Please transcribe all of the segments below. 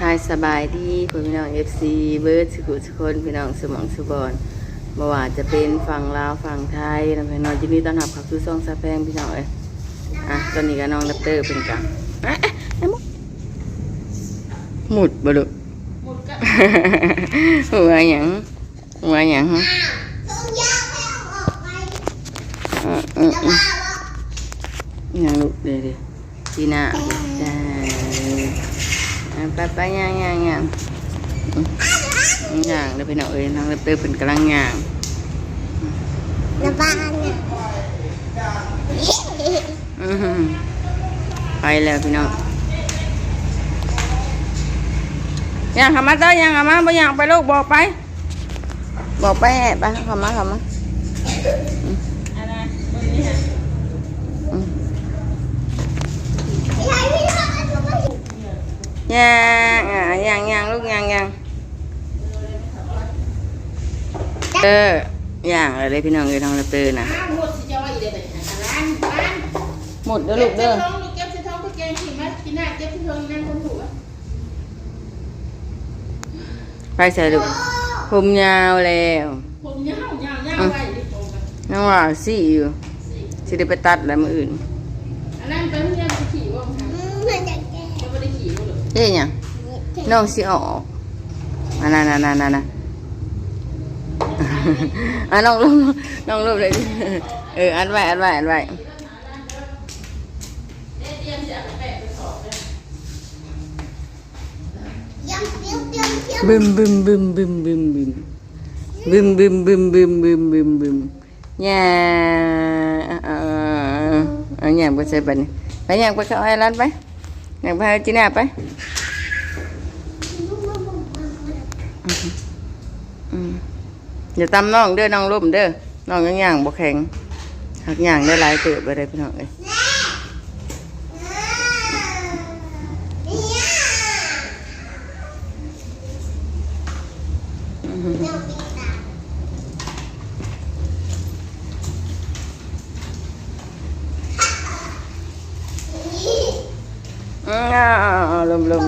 ายสบายดีพี่น้อง FC เบิร์ดสุขุสุคนพี่น้องสมองสุบอนบ่ว่าจะเป็นฝั่งลาวฝั่งไทยนะพี่น้องยินดีต้อนรับเข้าสู่ช่องซาแพงพี่น้องเอ้ยตอนนี้ก็น้องดับเตอร์เป็นกังหมุดบ่ลูกหัวหยังฮะยังลูกเดี๋ยวจีน่าจ้าไปย่างเดี๋ยวพี่น้องเอ้ยน้องดับเตอร์เป็นกำลังย่างไปแล้วพี่น้องย่างเข้ามาเต้ย่างเข้ามาบ่ย่างไปลูกบอกไปแอบไปเข้ามาย่างลูกย่างย่างอะไรพี่น้องเลยน้องระเตอร์นะหมดเด้อลูกเด้อไปใส่ลูกผมยาวแล้วน้องว่าสิอยู่สิได้ไปตัดอะไรมืออื่นเฮ้ยยังน้องสิออกนั่นน้องลบเลยอัดไว้บึมย่าย่างไปใส่บันไปย่างไปเข้าไอ้ร้านไปย่างไปจีน่าไปอย่าตำน้องเด้อน้องลุ่มเด้อน้องย่างบ่แข็งหักย่างได้หลายเติบไปเลยพี่น้องเอ้ย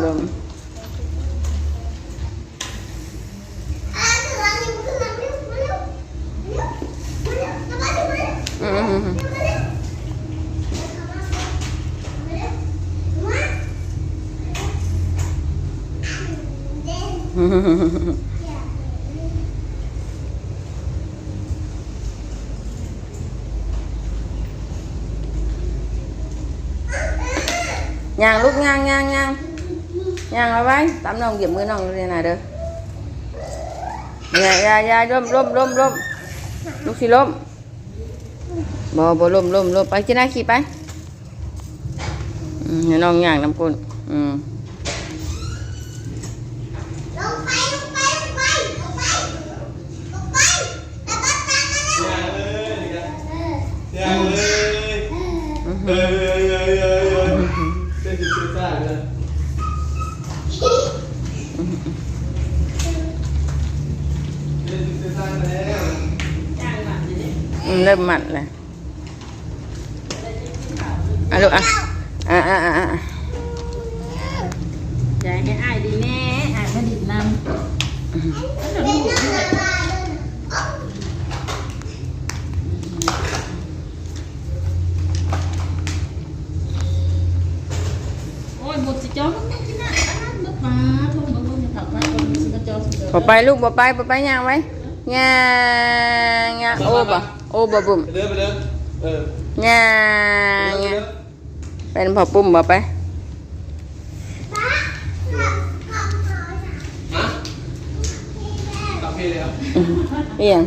ลมย่างลูกย่างเอาไว้ตามน้องเหยียบมือน้องเลยนะเด้ออย่าล้มลูกสิล้มบ่ล้มไปจีน่าขี่ไปน้องย่างน้ำก้นเริ่มมันเลยลูกใจให้อายดีแน่อายมาดิดนำโอ้ยหมดสิจ้องที่นั่นลูกมาทุ่มมึงจะขับไปคนสิมาจ้องบ่ไปลูกบ่ไปย่างไว้ย่างโอ้บ่บุ่มไปเด้อย่าเป็นพอปุ่มบ่ไปเอียง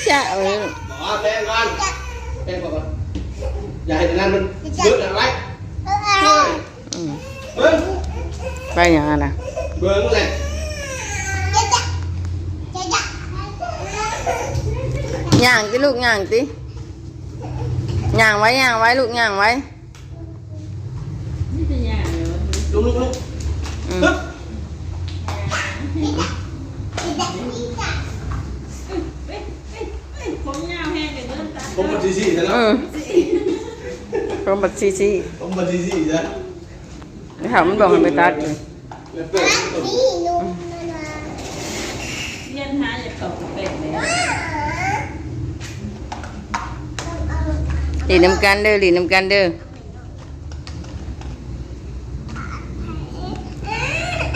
จะอย่าให้นั่นมันเบิดอะไรไปอย่างนั้นนะเบิดเลยย่างติลูกย่างติ ย่างไว้ลูกย่างไว้ นี่จะยากเลยวะ ลุก อืม ฮึบ ผมยาวแห้งกันเริ่มตัด ผมบัดซีใช่ไหม ก็บัดซี ผมบัดซีใช่ ถามมันบอกให้ไปตัดอยู่ แล้วเปิด เรียนหาอย่าตกเป็ดเลย หลีน้ำกันเด้อหลีน้ำกันเด้อ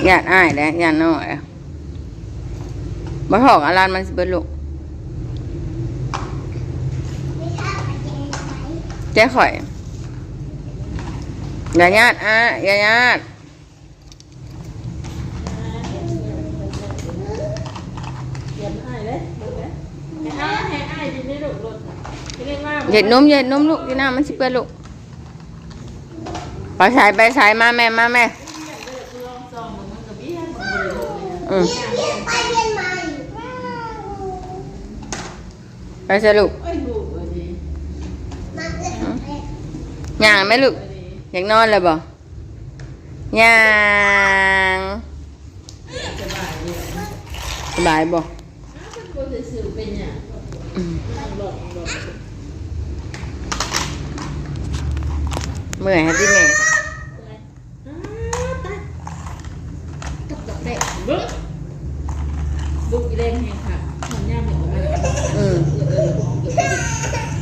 ญาติอ้ายแหละญาติน้อยอะบ่หอกอารันมันสิเบิดลูกแจ้ข่อยอย่าญาติอย่าญาติ เรียนอ้ายเลยแห้งอ้ายดิไม่หลุดหลุดเรียกว่า เหยียดนมลูกที่หน้ามันสิเปื้อนลูกไปสายมาแม่อืมไปใส่ลูก เอ้ยลูกเอ้ยดี ย่างไหมลูกอยากนอนเลยบ่ย่าง สบายดี สบายบ่ คนจะสื่อเป็นอย่างหลอก เมื่อยฮะที่แม่ กับเด็กลูกอีแดงแห้งค่ะทำย่ามเหมือนกัน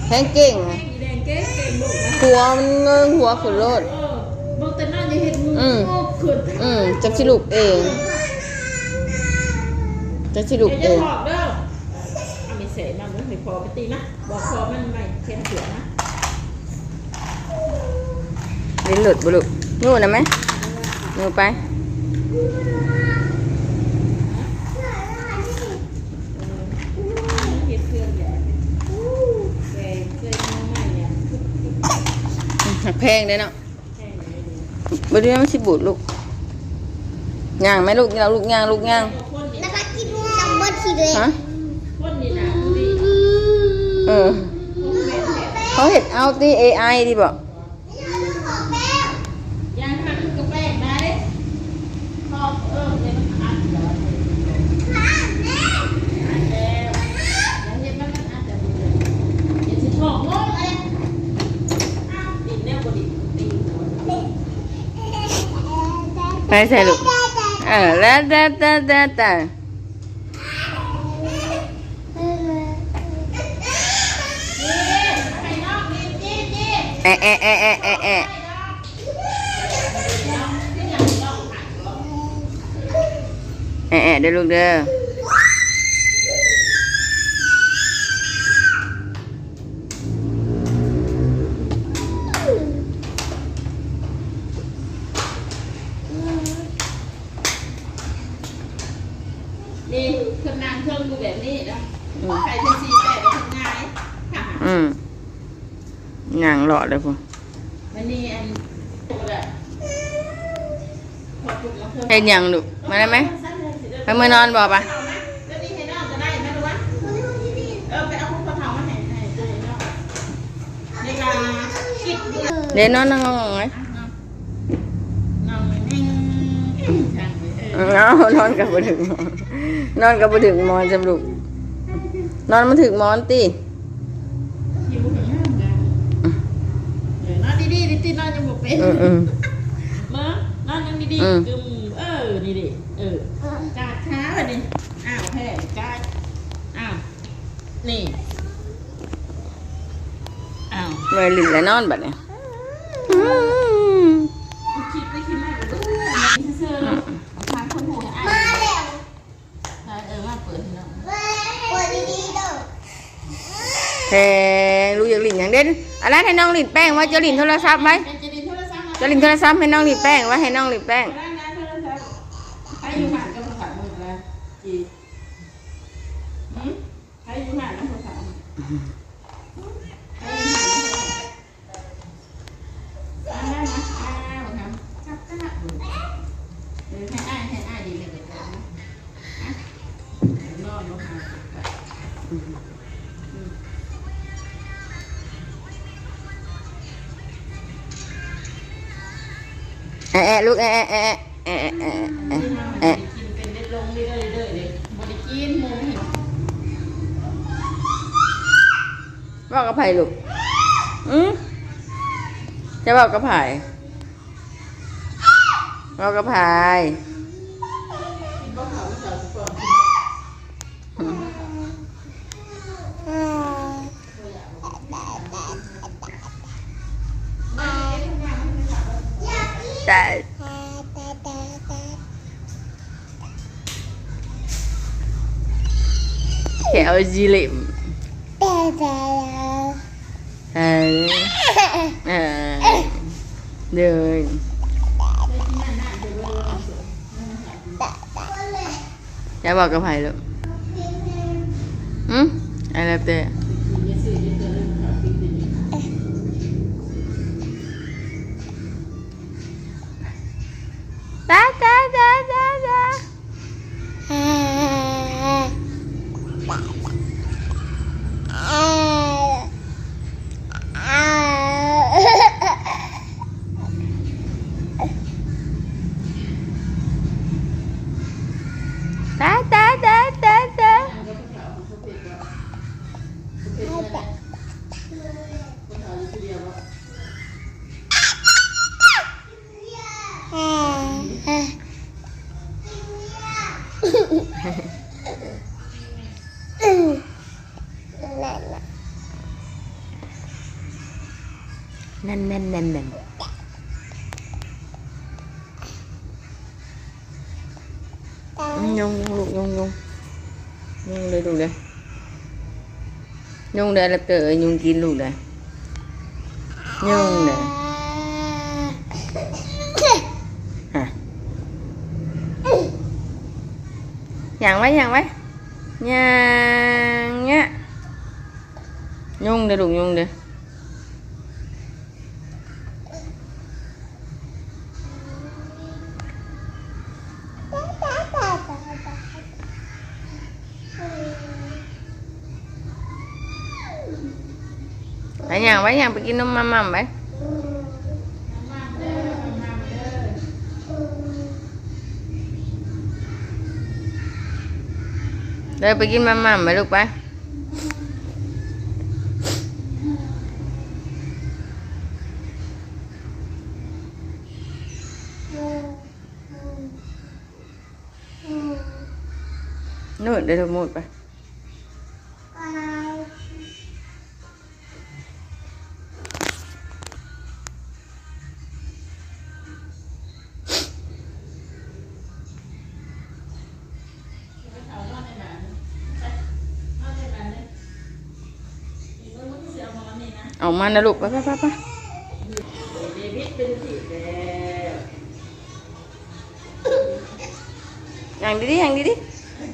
แห้งเก่ง อีแดงเก่งลูกนะ หัวมันเงยหัวขึ้นโลด บอกแต่นั่นจะเห็นมือขึ้น จับสิลูกเองจับสิลูกเอ จะ ง ถอดเด้อไม่เสมามึงไม่พอไปตีนะบอกพอมันไม่เข็นเสือนะ ลิ้นหลุดบ่ลูกนู่นนะไหมนู่นไป เห็ดเครื่องใหญ่แกเคยมองไม่เนี่ย หักแพงเลยเนาะ แค่ไหนดี บ่ได้มันสิบูดลูกย่างไหมลูกเราลูกย่าง คนนี่ ฮะ คนนี่นะดี เขาเห็ดเอาที่ AI ดีบ่ ยางหักกระแปงได้พอเลยมันอัดเหรออัดแล้วแล้วเห็นมันอัดแต่เดี๋ยวจะถอดงงเลยดินแนวบดิตีหัว ไปใส่ลูกแล้วแต่ ไปนอกนี่จี้ แอะเด้อลูกเด้อ นี่คนนางเครื่องดูแบบนี้นะใครเป็นสีแต่เป็นคนง่ายค่ะ ย่างหลอดเลยพ่อ วันนี้อันถูกอะพอถูกแล้วเพิ่ม เฮ็ดหยังลูกมาได้ไหมไปมื้อนอนบ่ปะ ก็นี่ให้นอกจะได้ไหมรู้วะไปเอาพวกเขามาให้ตัวเนาะในการคิดดู เดี๋ยวนอนนั่งงงไว้ นอนนิ่งช่างเลย นอนกับบ่ถึงหมอนนอนกับบ่ถึงหมอนจำลูกนอนมาถึงหมอนติ หิวถึงห้ามกันนอนดีๆดินอนยังบอกเป็นมานอนยังดีๆกึมนี่ดิกาดขาเลยดิอ้าวแพ้กาดอ้าวนี่อ้าว เมื่อยลิ้นแล้วนอนบัดนี้ คิดไม่คิดไม่ก็ดูเสื้อเลยทางคนหูให้อ้ายมาเปิดให้น้อง แพงลูกอยากลิ้นหยังเด่นอะไรให้น้องลิ้นแป้งไว้จะลิ้นโทรศัพท์ไหม จะดินโทรศัพท์ จะลิ้นโทรศัพท์ให้น้องลิ้นแป้งไว้ให้น้องลิ้นแป้ง ได้นะโทรศัพท์ให้อยู่ห่างกับโทรศัพท์มือแล้วจีให้อยู่ห่างกับโทรศัพท์ให้อยู่ห่างกับโทรศัพท์ได้นะครับจับกระให้อ้ายดีเลยกันนะนอนลงมา ลูกแอะแอะแอะแอะแอะแอะ กินเป็นเด็ดลงเรื่อยๆเลยบริกินหมูเห็น บอกกับไผ่ลูกจะบอกกับไผ่บอกกับไผ่ ก็เขาสาวสปอร์ต แต่แขวจีเล็มเอเดินจะบอกกับไผ่ลูกอะไรเตะตานั่นยงลูกยงเลยลูกเลยยงได้แล้วเตะยงกินลูกเลยยงเลยฮะอย่างไว้ย่างเงี้ยยงเลยลูกยงเลยไปย่างไปกินนมมั่มไปเดินไปกินมั่มไปลูกไปนู่นเดี๋ยวเราหมดไปออกมานะลูกไปเดวิดเป็นสิแล้วอย่างดีดิเ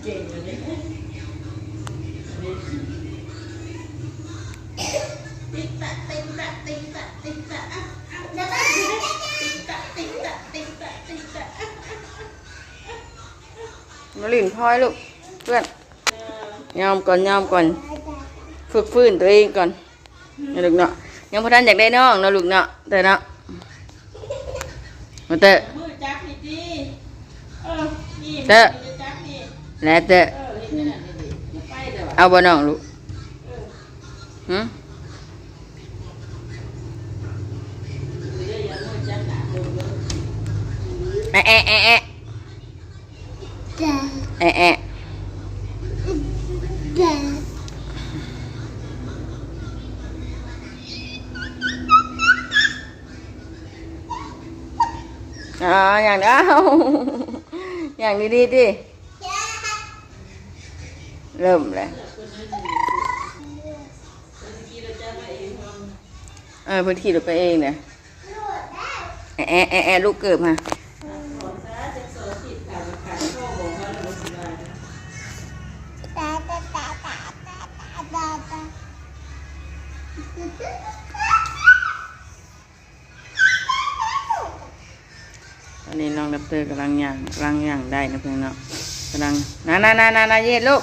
ก่งอยู่นี่ติ๊กตะมาลิ่นพลอยลูกเพื่อนยอมก่อนฝึกฟื้นตัวเองก่อนนะลูกเนาะยังพอท่านอยากได้น้องนะลูกเนาะเตะเนาะมาเตะ มือจับนี่ดินี่ เตะ จับนี่ แล้วเตะ เห็นขนาดนี้ดิไปเดี๋ยว เอาบ่น้องลูกมือจับหนาดูเลย แอะอย่างเดียวอย่างดีดิเริ่มเลยพื้นที่เราไปเองเนี่ยลูกเกิดมาตอนนี้น้องดับเตอร์กำลังย่างได้นะเพื่อนเนาะกำลังนาเย็ดลูก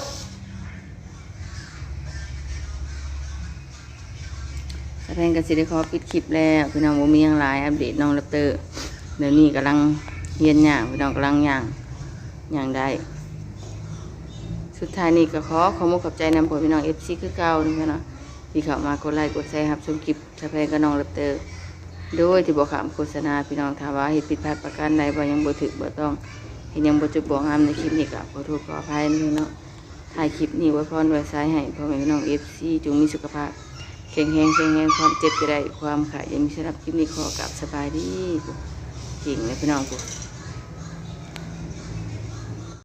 แสดงกับสิริคอปิดคลิปแล้วพี่น้องผมมีอย่างไรอัปเดตน้องดับเตอร์ เดี๋ยวนี้กำลังเฮียนย่างพี่น้องกำลังย่างได้สุดท้ายนี้ก็ขอมุกขอบใจนำผลพี่น้อง FC คือเก่านี่เนาะที่เข้ามากดไลค์กดแชร์ครับชมคลิปสะเพกับน้องรับเตอร์โดยที่บอกขามโฆษณาพี่น้องถามว่าเหตุผิดพลาดประการใดบ่ยังบ่ถึกบ่ต้องเห็นยังบ่จุดบ่งามในคลิปนี้ก็ขอโทษขออภัยพี่น้องถ่ายคลิปนี้ไว้พรไว้ซ้ายให้พ่อแม่พี่น้อง FC จงมีสุขภาพแข็งแรงความเจ็บจะได้ความขายยังมีสำหรับคลิปนี้ขอกราบสบายดีเก่งเลยพี่น้องกู